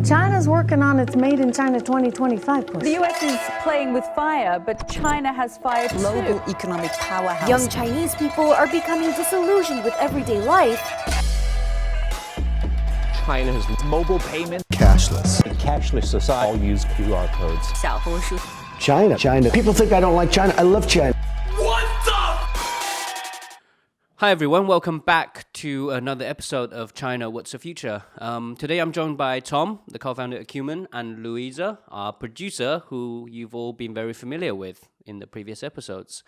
China's working on its Made in China 2025 push. The US is playing with fire, but China has fire too. Global economic powerhouse. Young Chinese people are becoming disillusioned with everyday life. China has mobile payment, cashless. a cashless society. All use QR codes. Xiaohongshu. China. People think I don't like China. I love China. Hi everyone, welcome back to another episode of China What's the Future. Today I'm joined by Tom, the co-founder of Qumin, and Louisa, our producer, who you've all been very familiar with in the previous episodes.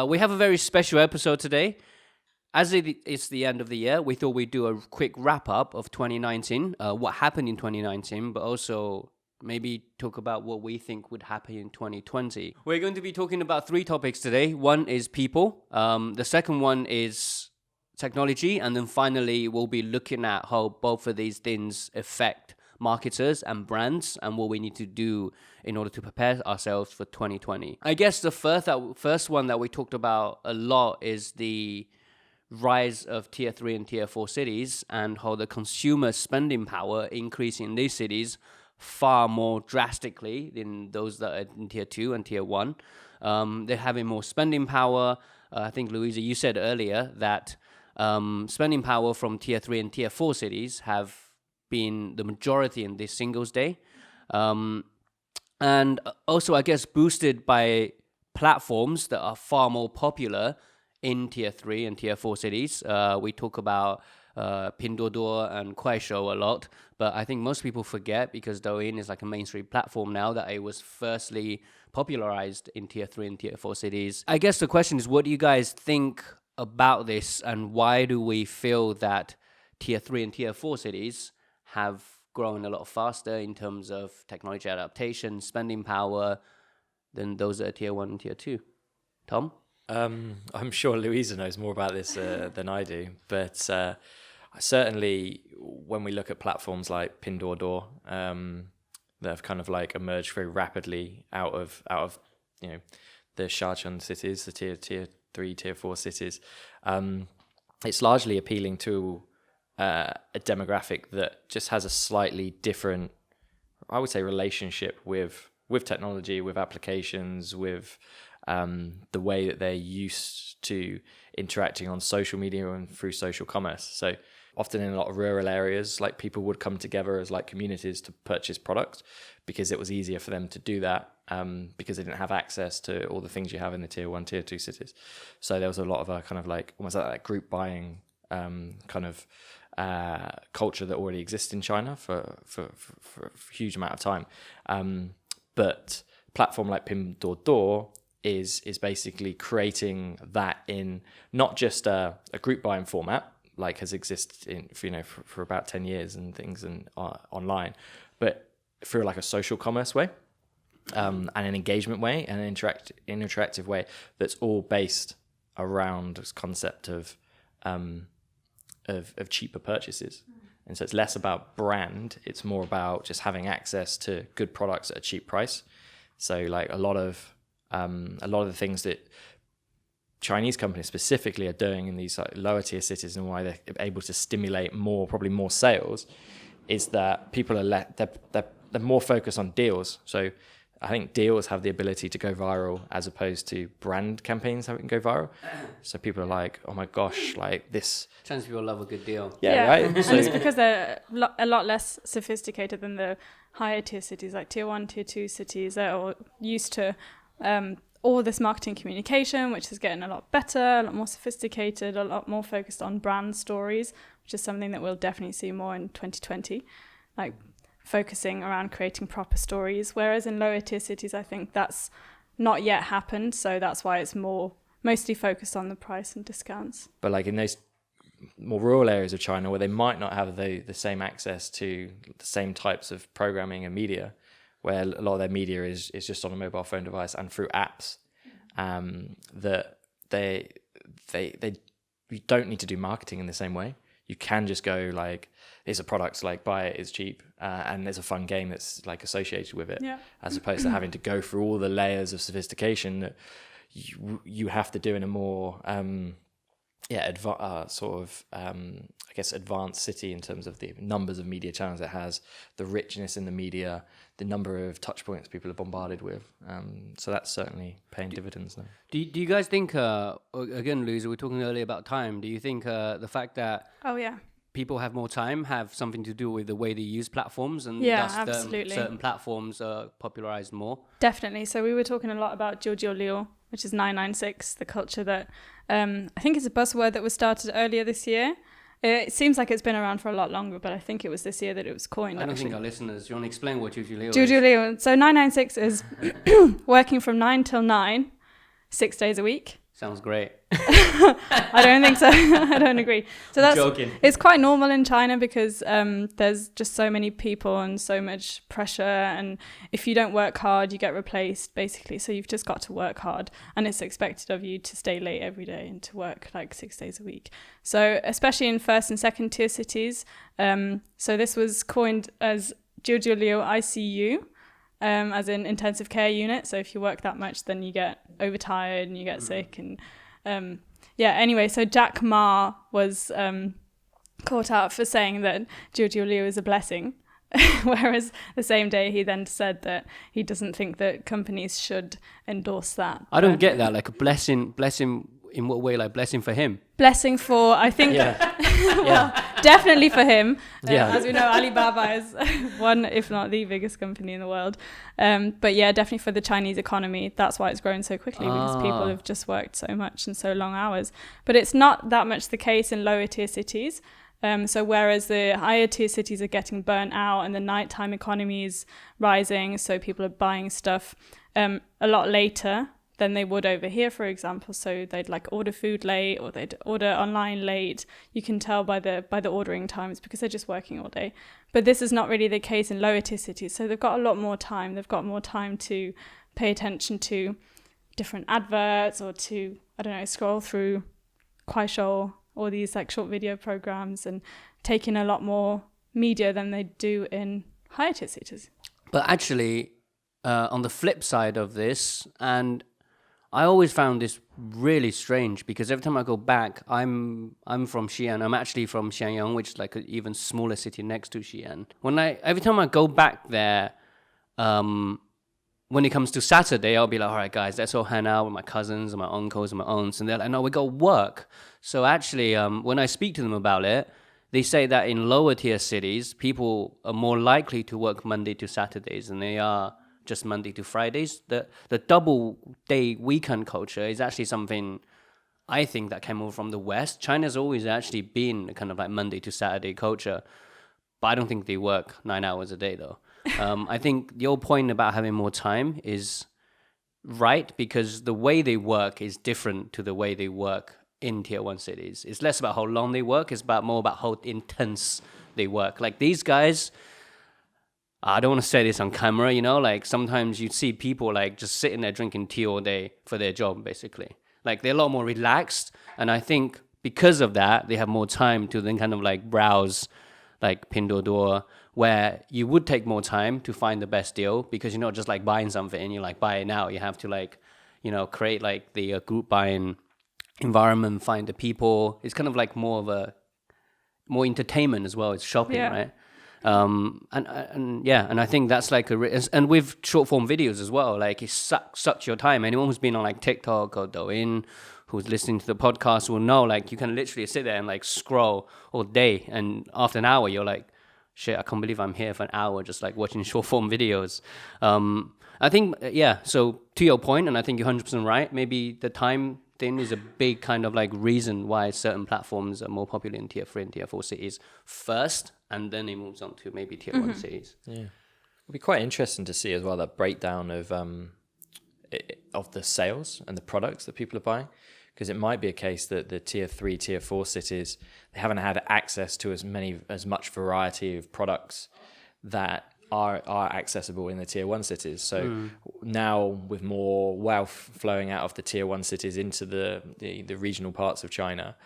We have a very special episode today. As it's the end of the year, we thought we'd do a quick wrap-up of 2019, what happened in 2019, but also maybe talk about what we think would happen in 2020. We're going to be talking about three topics today. One is people. The second one is technology. And then finally, we'll be looking at how both of these things affect marketers and brands and what we need to do in order to prepare ourselves for 2020. I guess the first one that we talked about a lot is the rise of tier 3 and tier 4 cities and how the consumer spending power increase in these cities far more drastically than those that are in tier 2 and tier 1. They're having more spending power. I think, Louisa, you said earlier that spending power from tier 3 and tier 4 cities have been the majority in this Singles Day. And also, I guess, boosted by platforms that are far more popular in tier 3 and tier 4 cities. We talk about Pinduoduo and Kuaishou a lot, but I think most people forget because Douyin is like a mainstream platform now that it was firstly popularized in tier 3 and tier 4 cities. I guess the question is, what do you guys think about this, and why do we feel that tier 3 and tier 4 cities have grown a lot faster in terms of technology adaptation, spending power than those that are tier 1 and tier 2? Tom? I'm sure Louisa knows more about this than I do, but certainly when we look at platforms like Pinduoduo, that have kind of like emerged very rapidly out of the xiachen cities, the tier 3, tier 4 cities, it's largely appealing to a demographic that just has a slightly different, I would say, relationship with technology, with applications, with the way that they're used to interacting on social media and through social commerce. So often in a lot of rural areas, like people would come together as like communities to purchase products because it was easier for them to do that because they didn't have access to all the things you have in the tier 1, tier 2 cities. So there was a lot of a kind of like almost like that group buying kind of culture that already exists in China for a huge amount of time. But a platform like Pinduoduo is basically creating that in not just a group buying format like has existed for about 10 years and things and online, but through like a social commerce way and an engagement way and an interactive way that's all based around this concept of cheaper purchases. And so it's less about brand, it's more about just having access to good products at a cheap price. So like a lot of the things that Chinese companies specifically are doing in these like lower tier cities and why they're able to stimulate probably more sales is that people are they're more focused on deals. So I think deals have the ability to go viral as opposed to brand campaigns having go viral. So people are like, oh my gosh, like this. Chinese people love a good deal. Yeah. Right. So, and it's because they're a lot less sophisticated than the higher tier cities, like tier 1, tier 2 cities. They're all used to all this marketing communication, which is getting a lot better, a lot more sophisticated, a lot more focused on brand stories, which is something that we'll definitely see more in 2020, like focusing around creating proper stories. Whereas in lower tier cities, I think that's not yet happened. So that's why it's mostly focused on the price and discounts. But like in those more rural areas of China where they might not have the same access to the same types of programming and media, where a lot of their media is just on a mobile phone device and through apps, that you don't need to do marketing in the same way. You can just go like, here's a product, like buy it, it's cheap, and there's a fun game that's like associated with it, as opposed to having to go through all the layers of sophistication that you have to do in a more I guess advanced city in terms of the numbers of media channels it has, the richness in the media, the number of touch points people are bombarded with. So that's certainly paying dividends now. Do you guys think, again, Louisa, we were talking earlier about time. Do you think the fact that people have more time have something to do with the way they use platforms, and thus absolutely. certain platforms are popularized more? Definitely. So we were talking a lot about Zhihu, which is 996, the culture that I think is a buzzword that was started earlier this year. It seems like it's been around for a lot longer, but I think it was this year that it was coined. I don't think our listeners, do you want to explain what Zhihu is? Zhihu. So 996 is working from 9 till 9, 6 days a week. Sounds great. I don't think so. I don't agree. So that's joking. It's quite normal in China because there's just so many people and so much pressure, and if you don't work hard, you get replaced basically. So you've just got to work hard, and it's expected of you to stay late every day and to work like 6 days a week. So especially in first and second tier cities. So this was coined as Zhihu ICU. As in intensive care unit. So if you work that much, then you get overtired and you get sick. And anyway, so Jack Ma was caught out for saying that Zhihu is a blessing. Whereas the same day he then said that he doesn't think that companies should endorse that. I don't get that. Like a blessing in what way? Like blessing for him? Blessing for, I think, definitely for him. As we know, Alibaba is one, if not the biggest company in the world. But yeah, definitely for the Chinese economy. That's why it's grown so quickly, because people have just worked so much and so long hours. But it's not that much the case in lower tier cities. So whereas the higher tier cities are getting burnt out and the nighttime economy is rising, so people are buying stuff a lot later than they would over here, for example. So they'd like order food late, or they'd order online late. You can tell by the ordering times because they're just working all day. But this is not really the case in lower tier cities. So they've got a lot more time. They've got more time to pay attention to different adverts, or to, I don't know, scroll through Kuaishou, all these like short video programs, and take in a lot more media than they do in higher tier cities. But actually, on the flip side of this, and I always found this really strange, because every time I go back, I'm from Xi'an. I'm actually from Xianyang, which is like an even smaller city next to Xi'an. Every time I go back there, when it comes to Saturday, I'll be like, all right, guys, let's all hang out with my cousins and my uncles and my aunts. And they're like, no, we got work. So actually, when I speak to them about it, they say that in lower tier cities, people are more likely to work Monday to Saturdays than they are just Monday to Fridays. The double day weekend culture is actually something I think that came over from the West. China's always actually been kind of like Monday to Saturday culture, but I don't think they work 9 hours a day though. I think your point about having more time is right, because the way they work is different to the way they work in tier 1 cities. It's less about how long they work, it's more about how intense they work. Like these guys, I don't want to say this on camera, like sometimes you see people like just sitting there drinking tea all day for their job, basically. Like they're a lot more relaxed. And I think because of that, they have more time to then kind of like browse like Pinduoduo, where you would take more time to find the best deal, because you're not just like buying something and you like buy it now. You have to like, create like the group buying environment, find the people. It's kind of like more entertainment as well. It's shopping, right? And I think that's like and with short form videos as well, like it sucks your time. Anyone who's been on like TikTok or Douyin, who's listening to the podcast, will know like you can literally sit there and like scroll all day, and after an hour you're like, shit, I can't believe I'm here for an hour just like watching short form videos. I think so to your point, and I think you're 100% right, maybe the time thing is a big kind of like reason why certain platforms are more popular in tier 3 and tier 4 cities first, and then it moves on to maybe tier 1 cities. Yeah, it'll be quite interesting to see as well that breakdown of the sales and the products that people are buying, because it might be a case that the tier 3, tier 4 cities, they haven't had access to as much variety of products that are accessible in the tier 1 cities. So now with more wealth flowing out of the tier 1 cities into the regional parts of China,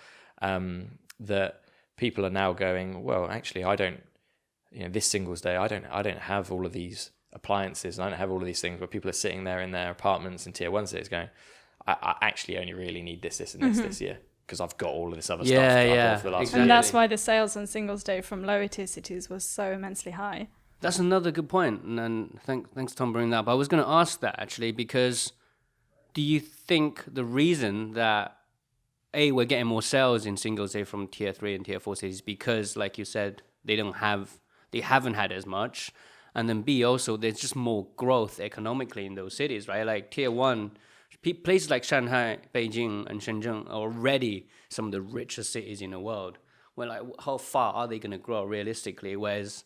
that people are now going, well, actually, I don't, this Singles Day, I don't have all of these appliances, and I don't have all of these things, where people are sitting there in their apartments in tier 1 cities going, I actually only really need this and this this year. because I've got all of this other stuff that I've got for the last exactly. And that's why the sales on Singles Day from lower tier cities was so immensely high. That's another good point, and thanks Tom bringing that up. I was going to ask that actually, because do you think the reason that we're getting more sales in Singles Day from tier 3 and tier 4 cities because, like you said, they haven't had as much, and then B, also there's just more growth economically in those cities, right? Like tier 1 places like Shanghai, Beijing, and Shenzhen are already some of the richest cities in the world. Well, like, how far are they going to grow realistically? Whereas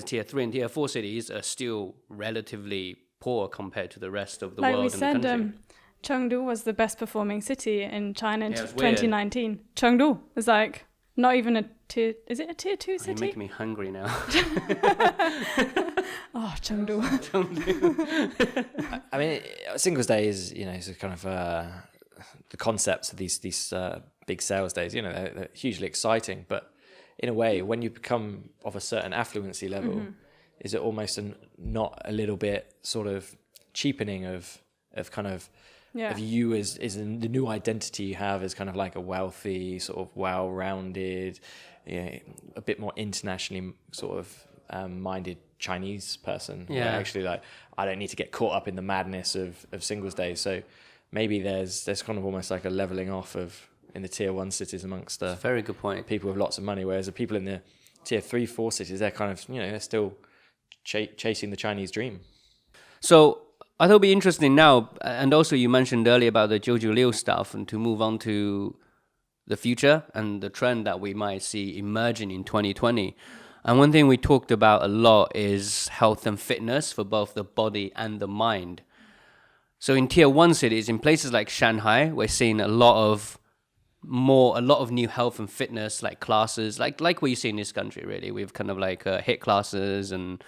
tier 3 and tier 4 cities are still relatively poor compared to the rest of the world and the country. Like we said, Chengdu was the best performing city in China in 2019. Chengdu is like not even a tier... Is it a tier 2 city? You're making me hungry now. Oh, Chengdu. I mean, Singles Day is, it's a kind of the concepts of these big sales days. They're hugely exciting, but in a way, when you become of a certain affluency level, is it almost not a little bit sort of cheapening of you as the new identity you have as kind of like a wealthy, sort of well-rounded, a bit more internationally sort of minded Chinese person? Yeah. Where actually, like, I don't need to get caught up in the madness of Singles Day. So maybe there's kind of almost like a leveling off in the tier 1 cities amongst the very good point. people with lots of money, whereas the people in the tier 3, 4 cities, they're kind of, they're still chasing the Chinese dream. So I thought it'd be interesting now, and also you mentioned earlier about the Zhou Liu stuff, and to move on to the future and the trend that we might see emerging in 2020. And one thing we talked about a lot is health and fitness for both the body and the mind. So in tier 1 cities, in places like Shanghai, we're seeing a lot of new health and fitness like classes, like what you see in this country. Really, we've kind of like HIIT classes and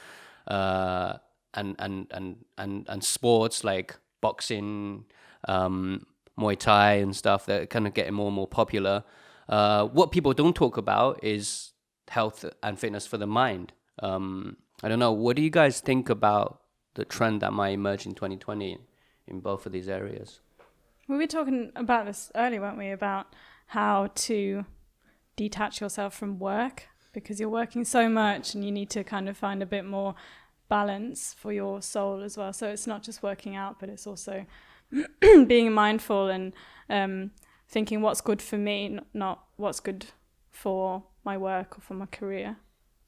sports like boxing, Muay Thai and stuff that are kind of getting more and more popular. What people don't talk about is health and fitness for the mind. I don't know. What do you guys think about the trend that might emerge in 2020 in both of these areas? We were talking about this earlier, weren't we? About how to detach yourself from work because you're working so much and you need to kind of find a bit more balance for your soul as well. So it's not just working out, but it's also being mindful and thinking what's good for me, not what's good for my work or for my career.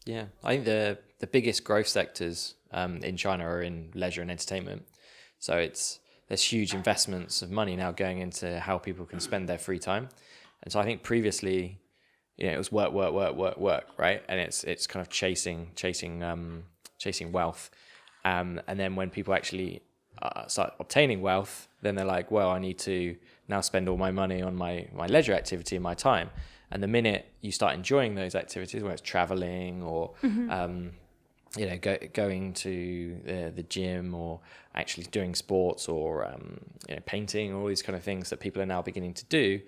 Yeah, I think the biggest growth sectors in China are in leisure and entertainment. So there's huge investments of money now going into how people can spend their free time. And so I think previously, it was work, right? And it's kind of chasing wealth. And then when people actually start obtaining wealth, then they're like, well, I need to now spend all my money on my leisure activity and my time. And the minute you start enjoying those activities, whether it's traveling or going to the gym or actually doing sports or painting, all these kind of things that people are now beginning to do,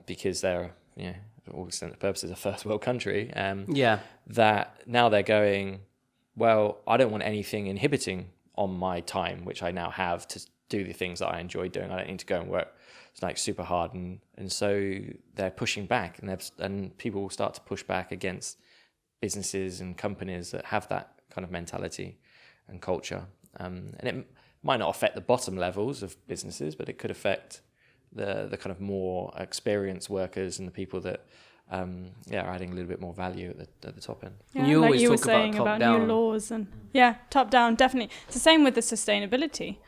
because they're for all intents and purposes a first world country. That now they're going, well, I don't want anything inhibiting on my time, which I now have to do the things that I enjoy doing. I don't need to go and work like super hard, and so they're pushing back, and people will start to push back against businesses and companies that have that kind of mentality and culture. And it might not affect the bottom levels of businesses, but it could affect the kind of more experienced workers and the people that are adding a little bit more value at the top end. Yeah, you like always you were talk saying about about new laws and top down, definitely. It's the same with the sustainability,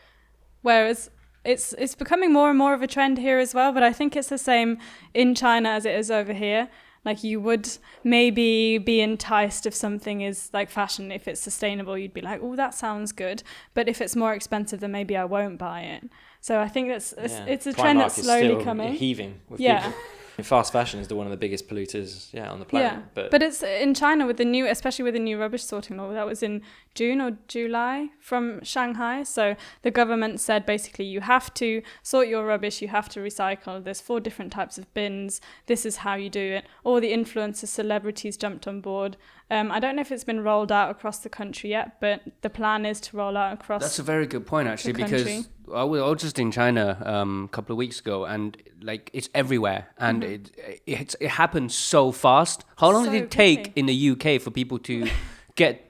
whereas it's becoming more and more of a trend here as well. But I think it's the same in China as it is over here. Like you would maybe be enticed if something is like fashion, if it's sustainable, you'd be like, oh, that sounds good. But if it's more expensive, then maybe I won't buy it. So I think it's a trend that's slowly coming. Heaving with people. Fast fashion is one of the biggest polluters on the planet. But it's in China with especially with the new rubbish sorting law. That was in June or July from Shanghai. So the government said basically you have to sort your rubbish, you have to recycle. There's 4 different types of bins. This is how you do it. All the influencers, celebrities jumped on board. I don't know if it's been rolled out across the country yet, but the plan is to roll out across. That's a very good point, actually, because I was just in China a couple of weeks ago, and like it's everywhere, and it happened so fast. How long So did it take quickly. in the UK for people to get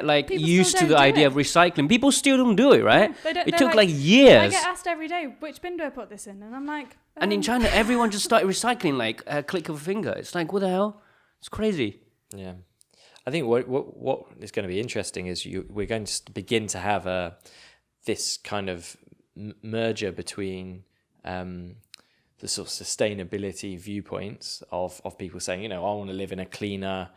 like People used still to the don't do idea it. of recycling? People still don't do it, right? They don't, It they're took like I years. get asked every day, which bin do I put this in? And I'm like, And in China, everyone just started recycling like a click of a finger. It's like, what the hell? It's crazy. Yeah, I think what is going to be interesting is we're going to begin to have this kind of merger between the sort of sustainability viewpoints of people saying, I want to live in a cleaner,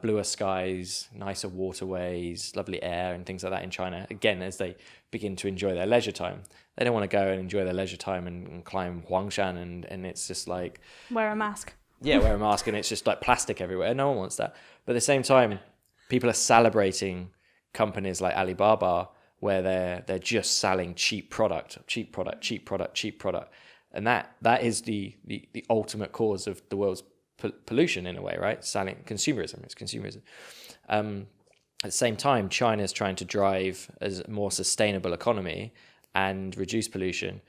bluer skies, nicer waterways, lovely air and things like that in China. Again, as they begin to enjoy their leisure time, they don't want to go and enjoy their leisure time and climb Huangshan and it's just like, wear a mask. yeah, wear a mask and it's just like plastic everywhere. No one wants that. But at the same time, people are celebrating companies like Alibaba where they're just selling cheap product. And that is the ultimate cause of the world's pollution in a way, right? Selling consumerism. It's consumerism. At the same time, China is trying to drive a more sustainable economy and reduce pollution.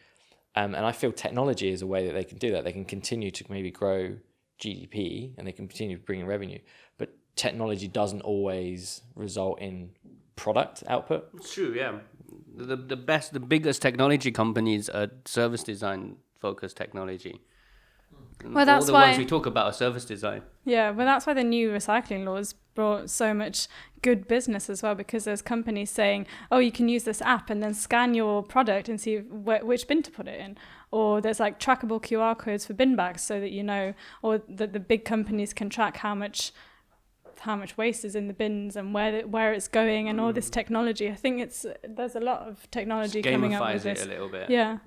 And I feel technology is a way that they can do that. They can continue to maybe grow GDP and they can continue bringing revenue. But technology doesn't always result in product output. It's true, yeah. The biggest technology companies are service design focused technology. Well, that's all the why ones we talk about are service design. Yeah, well, that's why the new recycling laws brought so much good business as well, because there's companies saying, oh, you can use this app and then scan your product and see which bin to put it in. Or there's like trackable QR codes for bin bags so that you know, or that the big companies can track how much waste is in the bins and where it's going and all this technology. I think there's a lot of technology coming up with this. Gamifies it a little bit. Yeah.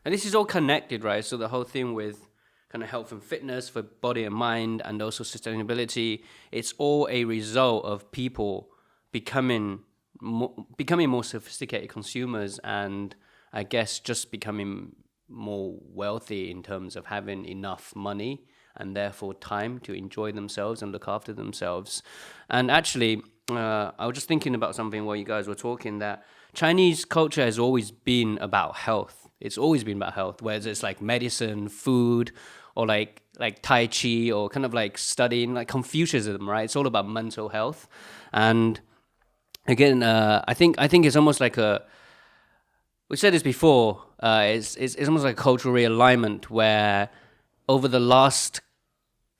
And this is all connected, right? So the whole thing with kind of health and fitness for body and mind and also sustainability, it's all a result of people becoming more sophisticated consumers and I guess just becoming more wealthy in terms of having enough money and therefore time to enjoy themselves and look after themselves. And actually, I was just thinking about something while you guys were talking, that Chinese culture has always been about health. It's always been about health, whether it's like medicine, food, or like Tai Chi, or kind of like studying like Confucianism, right? It's all about mental health. And again, I think it's almost like we said this before, it's almost like a cultural realignment where over the last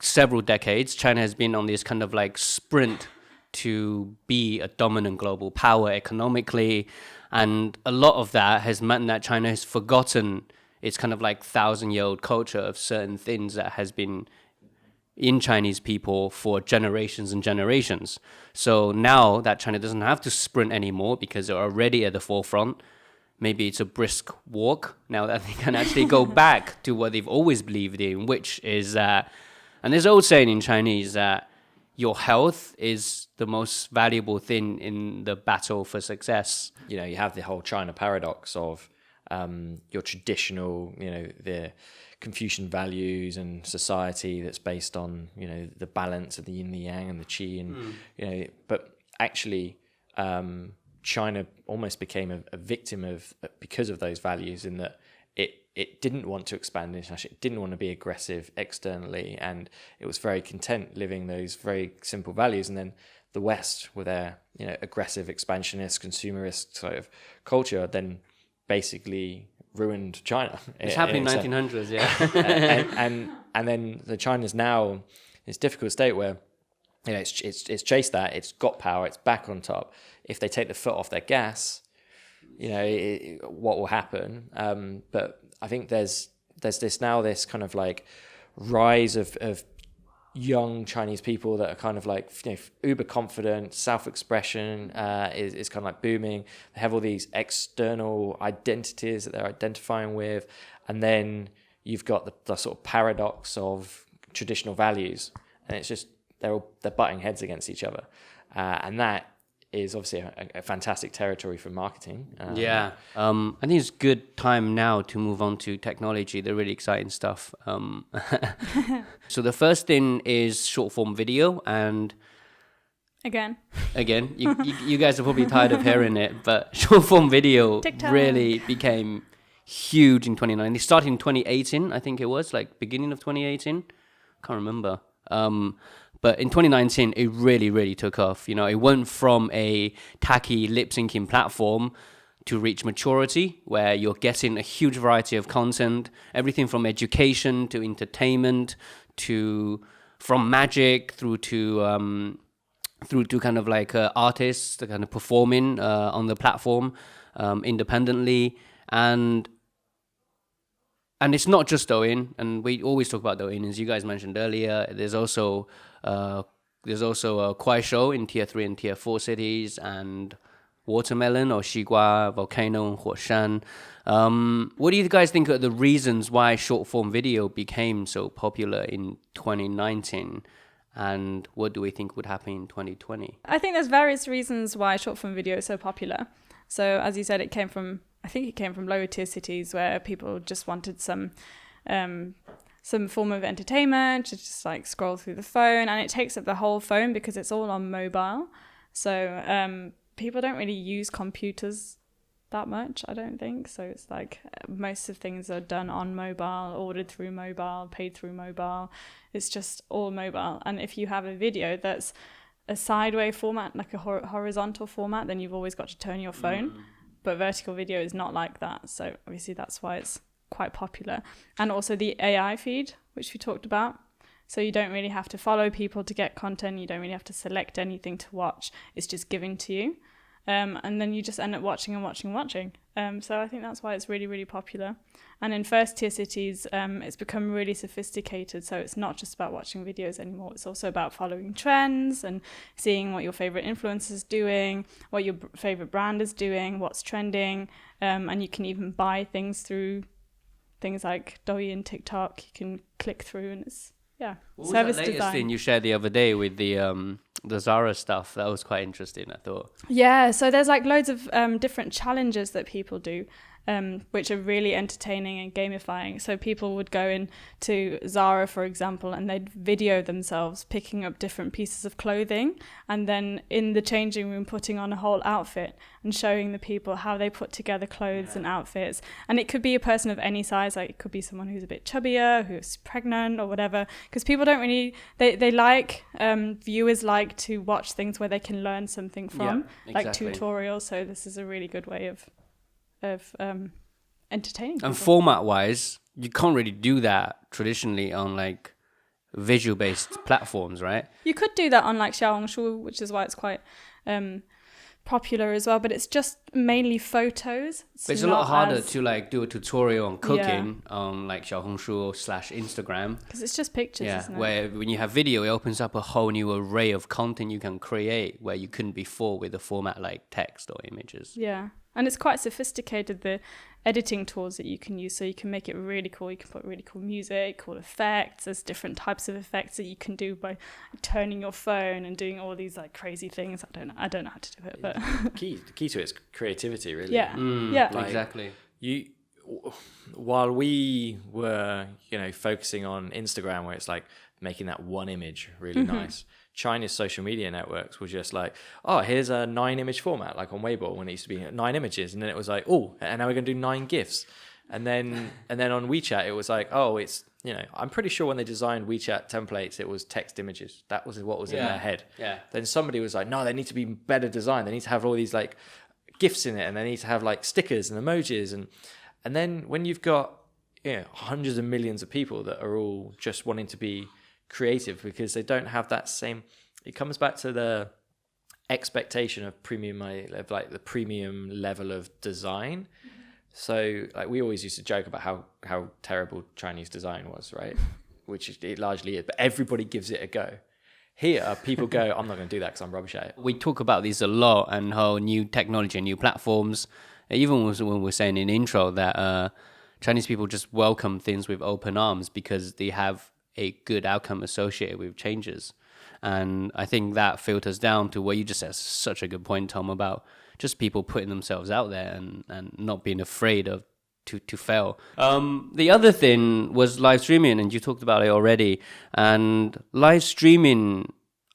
several decades, China has been on this kind of like sprint to be a dominant global power economically. And a lot of that has meant that China has forgotten its kind of like 1,000-year-old culture of certain things that has been in Chinese people for generations and generations. So now that China doesn't have to sprint anymore because they're already at the forefront, maybe it's a brisk walk now that they can actually go back to what they've always believed in, which is that, and there's an old saying in Chinese that your health is the most valuable thing in the battle for success. You have the whole China paradox of your traditional, the Confucian values and society that's based on, the balance of the yin, the yang, and the qi, and but actually, China almost became a victim because of those values, in that it didn't want to expand internationally, it didn't want to be aggressive externally, and it was very content living those very simple values. And then the West, with their aggressive, expansionist, consumerist sort of culture, then basically ruined China. It's happened in 1900s, yeah. and then the China's now in this difficult state where it's chased that, it's got power, it's back on top. If they take the foot off their gas, what will happen? But I think there's this kind of like rise of young Chinese people that are kind of like uber confident, self-expression is kind of like booming. They have all these external identities that they're identifying with, and then you've got the sort of paradox of traditional values, and it's just they're butting heads against each other, and that is obviously a fantastic territory for marketing. I think it's a good time now to move on to technology, the really exciting stuff. So the first thing is short form video, and Again. You guys are probably tired of hearing it, but short form video TikTok. really became huge in 2019. It started in 2018, I think it was, like beginning of 2018. Can't remember. But in 2019, it really, really took off. You know, it went from a tacky lip syncing platform to reach maturity, where you're getting a huge variety of content, everything from education to entertainment to from magic through to kind of like artists that kind of performing on the platform independently, and it's not just Douyin, and we always talk about Douyin, as you guys mentioned earlier. There's also a Kuaishou in tier 3 and tier 4 cities, and Watermelon or Xigua, Volcano, and Huoshan. What do you guys think are the reasons why short form video became so popular in 2019? And what do we think would happen in 2020? I think there's various reasons why short form video is so popular. So as you said, it came from lower tier cities where people just wanted some form of entertainment, to just like scroll through the phone, and it takes up the whole phone because it's all on mobile. So people don't really use computers that much, I don't think. So it's like most of things are done on mobile, ordered through mobile, paid through mobile. It's just all mobile. And if you have a video that's a sideways format, like a horizontal format, then you've always got to turn your phone. But vertical video is not like that. So obviously that's why it's quite popular. And also the AI feed, which we talked about. So you don't really have to follow people to get content. You don't really have to select anything to watch. It's just given to you. And then you just end up watching. So I think that's why it's really, really popular. And in first tier cities, it's become really sophisticated. So it's not just about watching videos anymore. It's also about following trends and seeing what your favorite influencer is doing, what your favorite brand is doing, what's trending. And you can even buy things through things like Douyin, TikTok. You can click through, and it's, yeah. What was that latest thing you shared the other day with the Zara stuff? That was quite interesting, I thought. Yeah, so there's like loads of different challenges that people do, which are really entertaining and gamifying. So people would go into Zara, for example, and they'd video themselves picking up different pieces of clothing, and then in the changing room putting on a whole outfit and showing the people how they put together clothes and outfits. And it could be a person of any size, like it could be someone who's a bit chubbier, who's pregnant or whatever, because people don't really, they like, viewers like to watch things where they can learn something from, like tutorials. So this is a really good way of entertaining people. And format wise, you can't really do that traditionally on like visual based platforms, right? You could do that on like Xiaohongshu, which is why it's quite popular as well, but it's just mainly photos. It's a lot harder to like do a tutorial on cooking on like Xiaohongshu / Instagram, because it's just pictures, isn't it? Where when you have video, it opens up a whole new array of content you can create where you couldn't before with a format like text or images. Yeah. And it's quite sophisticated, the editing tools that you can use. So you can make it really cool. You can put really cool music, cool effects. There's different types of effects that you can do by turning your phone and doing all these like crazy things. I don't know how to do it, but the key to it is creativity, really. Yeah. Like, exactly. While we were, focusing on Instagram, where it's like making that one image really nice. China's social media networks were just like, oh, here's a 9-image format, like on Weibo when it used to be 9 images, and then it was like, oh, and now we're gonna do 9 GIFs, and then on WeChat it was like, oh, it's I'm pretty sure when they designed WeChat templates it was text images. That was what was in their head. Yeah. Then somebody was like, no, they need to be better designed. They need to have all these like GIFs in it, and they need to have like stickers and emojis, and then when you've got hundreds of millions of people that are all just wanting to be creative because they don't have that same, it comes back to the expectation of premium, like the premium level of design. So like we always used to joke about how terrible Chinese design was, right? Which it largely is, but everybody gives it a go. Here people go, I'm not going to do that because I'm rubbish at it. We talk about these a lot, and how new technology and new platforms, even when we're saying in intro that Chinese people just welcome things with open arms because they have a good outcome associated with changes. And I think that filters down to what you just said, such a good point, Tom, about just people putting themselves out there and not being afraid of to fail. The other thing was live streaming, and you talked about it already. And live streaming,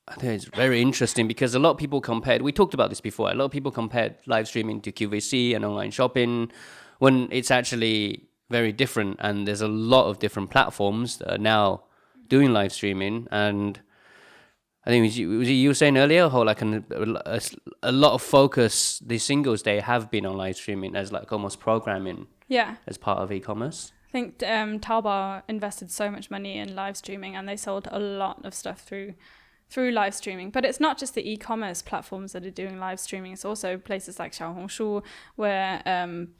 I think it's very interesting because a lot of people compared, we talked about this before, a lot of people compared live streaming to QVC and online shopping when it's actually very different. And there's a lot of different platforms that are now doing live streaming. And I think was you were saying earlier how like a lot of focus these Singles Day have been on live streaming as like almost programming as part of e-commerce. I think Taobao invested so much money in live streaming, and they sold a lot of stuff through live streaming. But it's not just the e-commerce platforms that are doing live streaming. It's also places like Xiaohongshu where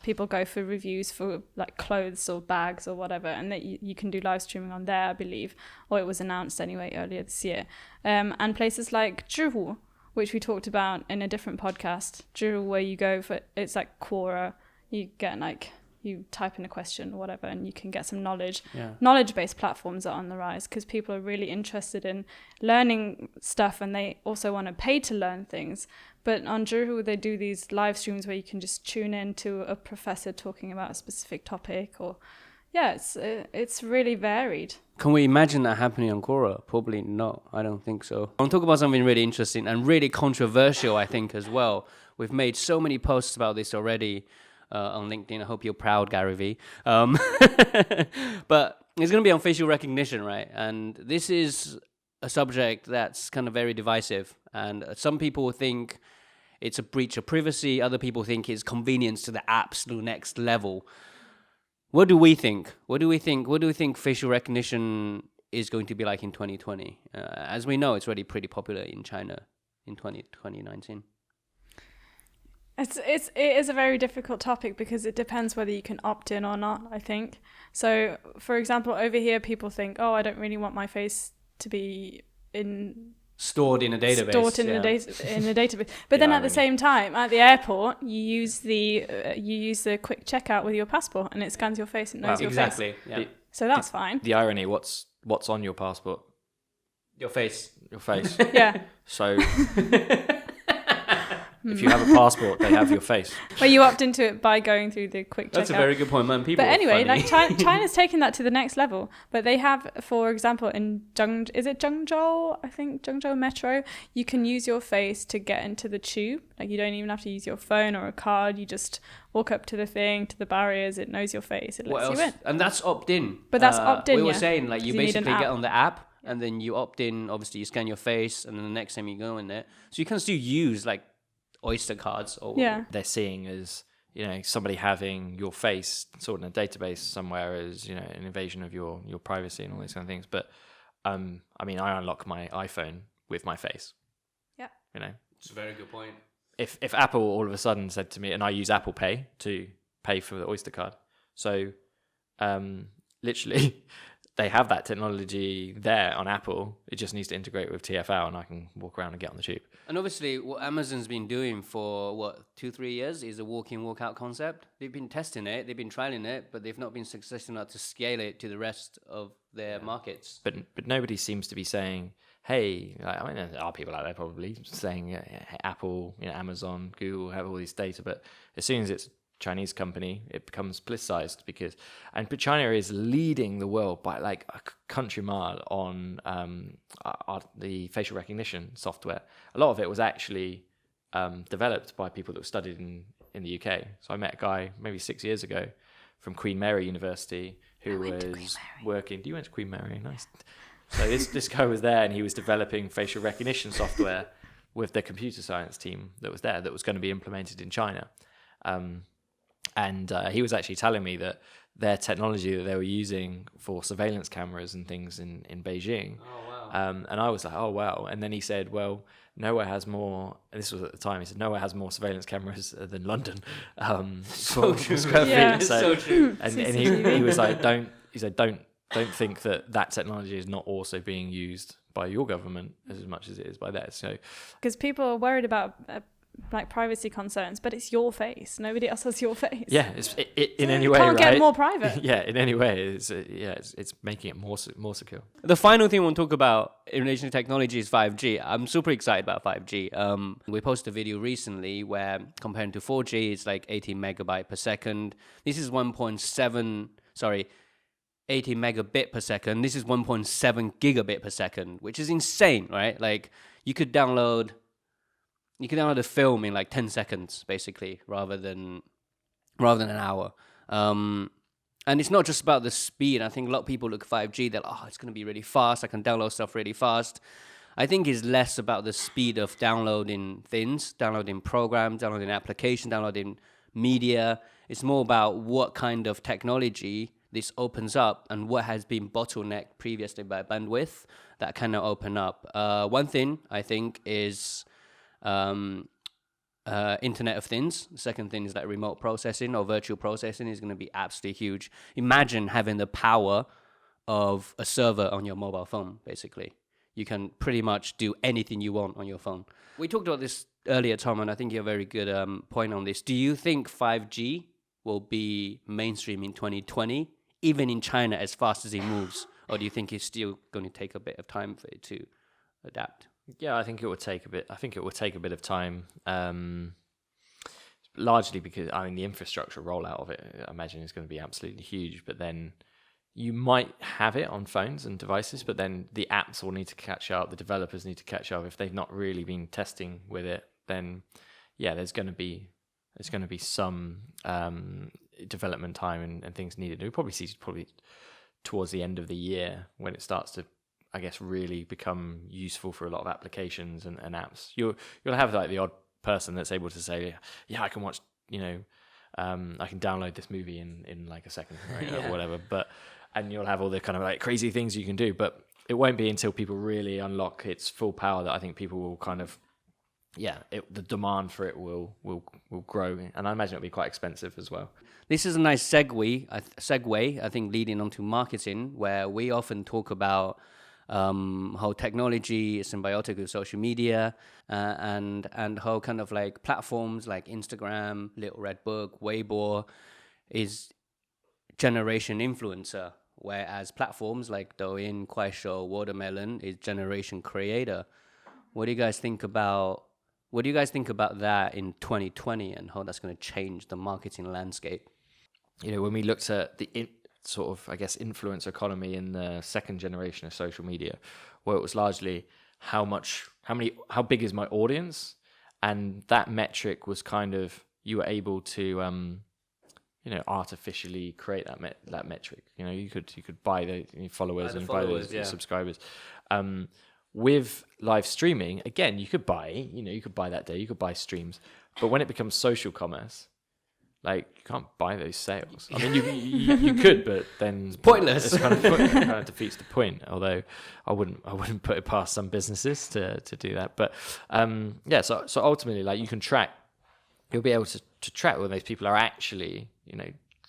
people go for reviews for like clothes or bags or whatever, and that you can do live streaming on there, I believe, or it was announced anyway earlier this year. And places like Zhihu, which we talked about in a different podcast. Zhihu, where you go for, it's like Quora, you get like, you type in a question or whatever and you can get some knowledge. Knowledge-based platforms are on the rise because people are really interested in learning stuff, and they also want to pay to learn things. But on Zhihu, they do these live streams where you can just tune in to a professor talking about a specific topic, or it's really varied. Can we imagine that happening on Quora? Probably not. I don't think so. I want to talk about something really interesting and really controversial, I think, as well. We've made so many posts about this already on LinkedIn. I hope you're proud, Gary V. But it's going to be on facial recognition, right? And this is a subject that's kind of very divisive. And some people think it's a breach of privacy. Other people think it's convenience to the absolute next level. What do we think? What do we think facial recognition is going to be like in 2020? As we know, it's already pretty popular in China in 2019. It is a very difficult topic because it depends whether you can opt in or not, I think. So, for example, over here, people think, oh, I don't really want my face to be stored in a database. In a database. But then at the same time, at the airport, you use the quick checkout with your passport, and it scans your face and knows your face. Exactly. Yeah. So that's fine. The irony, what's on your passport? Your face. Your face. Yeah. So if you have a passport, they have your face. Well, you opt into it by going through the quick checkout. That's a very good point, man. People. But anyway, are funny. like China's taken that to the next level. But they have, for example, in Zhengzhou? I think Zhengzhou Metro, you can use your face to get into the tube. Like you don't even have to use your phone or a card. You just walk up to the thing, to the barriers. It knows your face. It lets you in. And that's opt-in. But that's opt-in. We were saying like you basically get on the app. Yeah. And then you opt in. Obviously, you scan your face, and then the next time you go in there, so you can still use like Oyster cards or they're seeing as somebody having your face stored in a database somewhere as an invasion of your privacy and all these kind of things. But I mean, I unlock my iPhone with my face. Yeah, it's a very good point. If Apple all of a sudden said to me, and I use Apple Pay to pay for the Oyster card, so literally. They have that technology there on Apple. It just needs to integrate with TfL, and I can walk around and get on the tube. And obviously, what Amazon's been doing for 2-3 years is a walk-in, walk-out concept. They've been testing it, they've been trialing it, but they've not been successful enough to scale it to the rest of their markets. But nobody seems to be saying, "Hey," I mean, there are people out there probably saying, "Apple, Amazon, Google have all these data," but as soon as it's Chinese company, it becomes politicized but China is leading the world by like a country mile on the facial recognition software. A lot of it was actually developed by people that were studied in the UK. So I met a guy maybe 6 years ago from Queen Mary University who was working. You went to Queen Mary, nice. So this guy was there, and he was developing facial recognition software with the computer science team that was there that was going to be implemented in China. And he was actually telling me that their technology that they were using for surveillance cameras and things in Beijing. Oh, wow. And I was like, oh, wow. And then he said, well, nowhere has more, and this was at the time, he said, nowhere has more surveillance cameras than London. So true. Square feet. Yeah. So true. And he was like, don't think that technology is not also being used by your government as much as it is by theirs. So, because people are worried about like privacy concerns, but it's your face. Nobody else has your face. Yeah, in any way, can't right? get more private. Yeah, in any way, it's making it more secure. The final thing we'll talk about in relation to technology is 5G. I'm super excited about 5G. We posted a video recently where comparing to 4G, it's like 18 megabyte per second. This is 80 megabit per second. This is 1.7 gigabit per second, which is insane, right? Like you could download a film in like 10 seconds, basically, rather than an hour. And it's not just about the speed. I think a lot of people look at 5G, they're like, oh, it's going to be really fast. I can download stuff really fast. I think it's less about the speed of downloading things, downloading programs, downloading applications, downloading media. It's more about what kind of technology this opens up and what has been bottlenecked previously by bandwidth that can now open up. One thing I think is Internet of Things. The second thing is that remote processing or virtual processing is going to be absolutely huge. Imagine having the power of a server on your mobile phone, basically. You can pretty much do anything you want on your phone. We talked about this earlier, Tom, and I think you have a very good point on this. Do you think 5G will be mainstream in 2020, even in China, as fast as it moves? Or do you think it's still going to take a bit of time for it to adapt? Yeah, I think it would take a bit. I think it would take a bit of time, largely because the infrastructure rollout of it, I imagine, is going to be absolutely huge. But then you might have it on phones and devices, but then the apps will need to catch up. The developers need to catch up. If they've not really been testing with it, then yeah, there's going to be some development time and things needed. We'll probably see towards the end of the year when it starts to, I guess, really become useful for a lot of applications and apps. You'll have like the odd person that's able to say, yeah, I can watch, I can download this movie in like a second, right? Or whatever. And you'll have all the kind of like crazy things you can do, but it won't be until people really unlock its full power that I think people will kind of, the demand for it will grow, and I imagine it'll be quite expensive as well. This is a nice segue, I think, leading on to marketing, where we often talk about how technology is symbiotic with social media, and how kind of like platforms like Instagram, Little Red Book, Weibo is generation influencer, whereas platforms like Douyin, Kuaishou, Watermelon is generation creator. What do you guys think about that in 2020 and how that's going to change the marketing landscape? When we looked at the sort of, I guess, influence economy in the second generation of social media, where it was largely how big is my audience, and that metric was kind of, you were able to artificially create that metric. You could buy the followers and buy those subscribers. With live streaming, again, you could buy that day, you could buy streams, but when it becomes social commerce, like, you can't buy those sales. I mean, you could, but then it's pointless. It kind of defeats the point. Although I wouldn't put it past some businesses to do that. But so ultimately, like, you'll be able to track whether those people are actually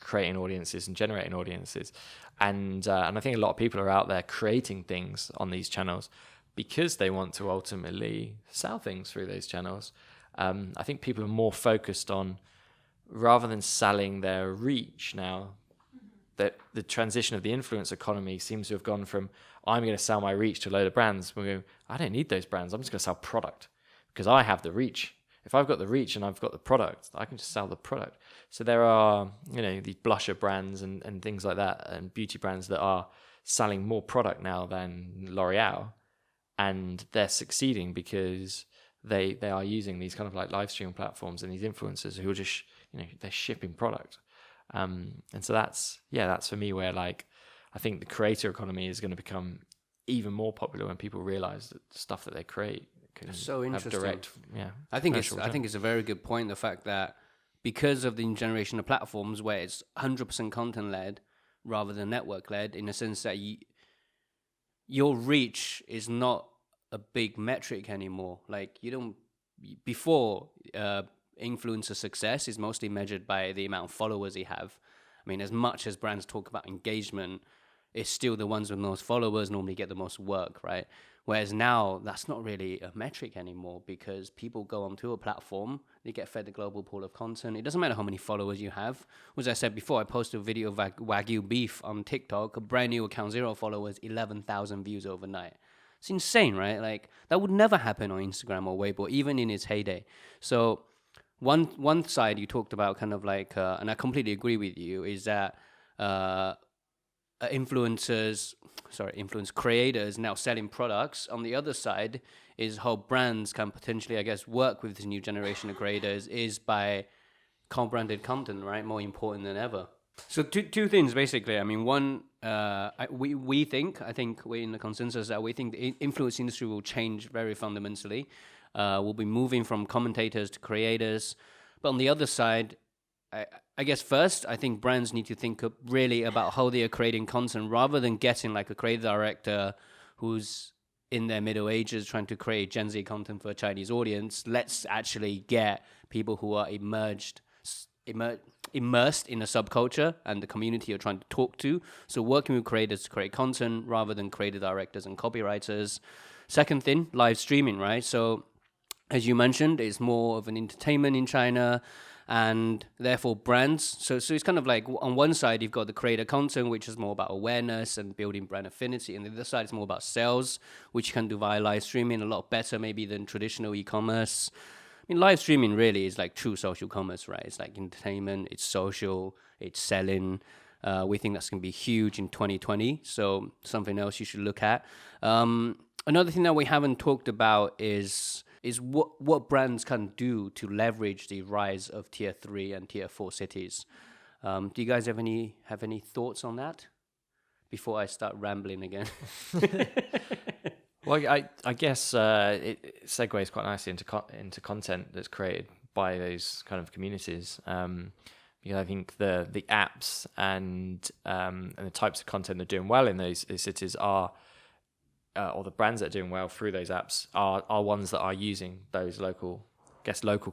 creating audiences and generating audiences, and I think a lot of people are out there creating things on these channels because they want to ultimately sell things through those channels. I think people are more focused on, rather than selling their reach now, that the transition of the influence economy seems to have gone from, I'm going to sell my reach to a load of brands. We go, I don't need those brands. I'm just going to sell product because I have the reach. If I've got the reach and I've got the product, I can just sell the product. So there are, these blusher brands and things like that, and beauty brands that are selling more product now than L'Oreal, and they're succeeding because they are using these kind of like live stream platforms and these influencers who are just, they're shipping product. And so that's for me where, like, I think the creator economy is going to become even more popular when people realize that the stuff that they create can have direct, I think it's a very good point, the fact that because of the generation of platforms where it's 100% content led rather than network led, in a sense that your reach is not a big metric anymore. Like, before influencer success is mostly measured by the amount of followers you have. I mean, as much as brands talk about engagement, it's still the ones with the most followers normally get the most work, right? Whereas now, that's not really a metric anymore, because people go onto a platform, they get fed a global pool of content. It doesn't matter how many followers you have. As I said before, I posted a video of Wagyu beef on TikTok, a brand new account, 0 followers, 11,000 views overnight. It's insane, right? Like, that would never happen on Instagram or Weibo, even in its heyday. So one side you talked about kind of like, and I completely agree with you, is that influence creators now selling products. On the other side is how brands can potentially, I guess, work with this new generation of creators is by co-branded content, right? More important than ever. So two things basically. I mean, one, I think we're in the consensus that we think the influence industry will change very fundamentally. We'll be moving from commentators to creators. But on the other side, I guess first, I think brands need to think really about how they are creating content rather than getting like a creative director who's in their middle ages trying to create Gen Z content for a Chinese audience. Let's actually get people who are immersed in a subculture and the community you're trying to talk to. So working with creators to create content rather than creative directors and copywriters. Second thing, live streaming, right? So as you mentioned, it's more of an entertainment in China and therefore brands. So it's kind of like on one side, you've got the creator content, which is more about awareness and building brand affinity. And the other side is more about sales, which you can do via live streaming a lot better maybe than traditional e-commerce. I mean, live streaming really is like true social commerce, right? It's like entertainment, it's social, it's selling. We think that's going to be huge in 2020. So something else you should look at. Another thing that we haven't talked about is what brands can do to leverage the rise of tier 3 and tier 4 cities. Do you guys have any thoughts on that before I start rambling again? Well, I guess it segues quite nicely into content that's created by those kind of communities. Because I think the apps and the types of content that are doing well in those cities are, or the brands that are doing well through those apps are ones that are using those local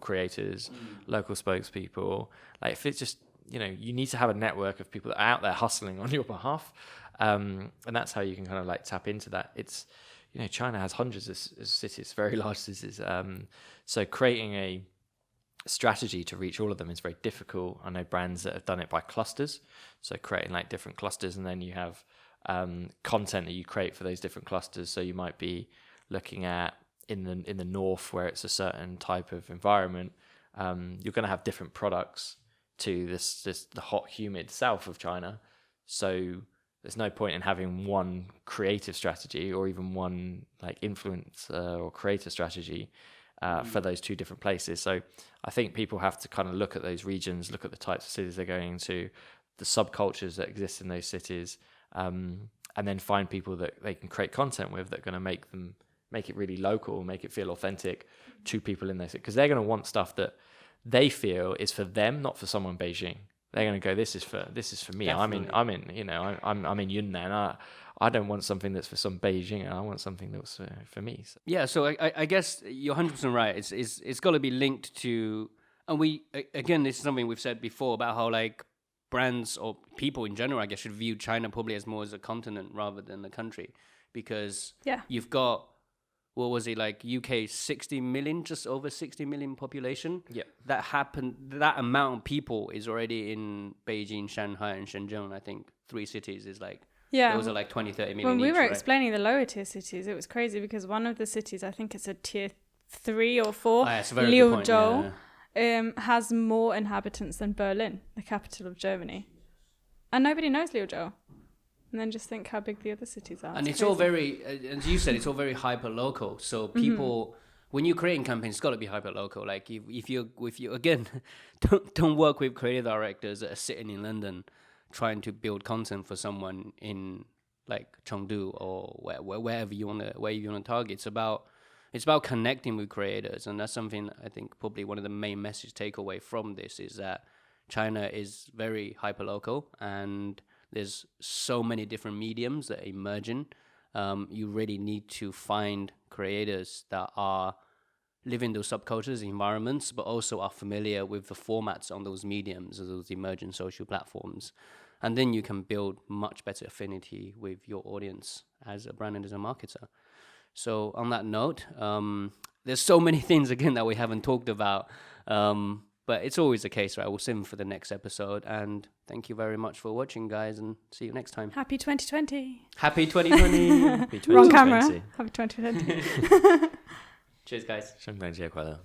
creators, local spokespeople. Like if it's just, you need to have a network of people that are out there hustling on your behalf. And that's how you can kind of like tap into that. It's, China has hundreds of cities, very large cities. So creating a strategy to reach all of them is very difficult. I know brands that have done it by clusters. So creating like different clusters, and then you have content that you create for those different clusters. So you might be looking at in the north where it's a certain type of environment. You're going to have different products to the hot, humid south of China. So there's no point in having one creative strategy or even one like influence or creator strategy for those two different places. So I think people have to kind of look at those regions, look at the types of cities they're going to, the subcultures that exist in those cities, and then find people that they can create content with that are going to make it really local, make it feel authentic to people in those cities. Because they're going to want stuff that they feel is for them, not for someone in Beijing. They're going to go, this is for me. Definitely. I'm in Yunnan. I don't want something that's for some Beijing. I want something that's for me. So. Yeah, so I guess you're 100% right. It's got to be linked to, and this is something we've said before about how like brands or people in general, I guess, should view China probably as more as a continent rather than a country, because you've got, what was it, like UK 60 million, just over 60 million population. Yeah. That amount of people is already in Beijing, Shanghai, and Shenzhen. I think 3 cities is like, those are like 20, 30 million When we each, were right? explaining the lower tier cities, it was crazy because one of the cities, I think it's a tier 3 or 4, That's a very good point, Liuzhou, has more inhabitants than Berlin, the capital of Germany. And nobody knows Liuzhou. And then just think how big the other cities are. And it's all very, as you said, it's all very hyper local. So people, when you're creating campaigns, it's got to be hyper local. Like if you again, don't work with creative directors that are sitting in London trying to build content for someone in like Chengdu or wherever you want to target. It's about connecting with creators, and that's something I think probably one of the main message takeaway from this is that China is very hyper local and there's so many different mediums that are emerging. You really need to find creators that are living those subcultures, environments, but also are familiar with the formats on those mediums, those emerging social platforms. And then you can build much better affinity with your audience as a brand and as a marketer. So on that note, there's so many things, again, that we haven't talked about. But it's always the case, right? We'll save them for the next episode. And thank you very much for watching, guys, and see you next time. Happy 2020. Happy 2020. Happy 2020. Wrong camera. Happy 2020. Cheers, guys. 圣诞节快乐。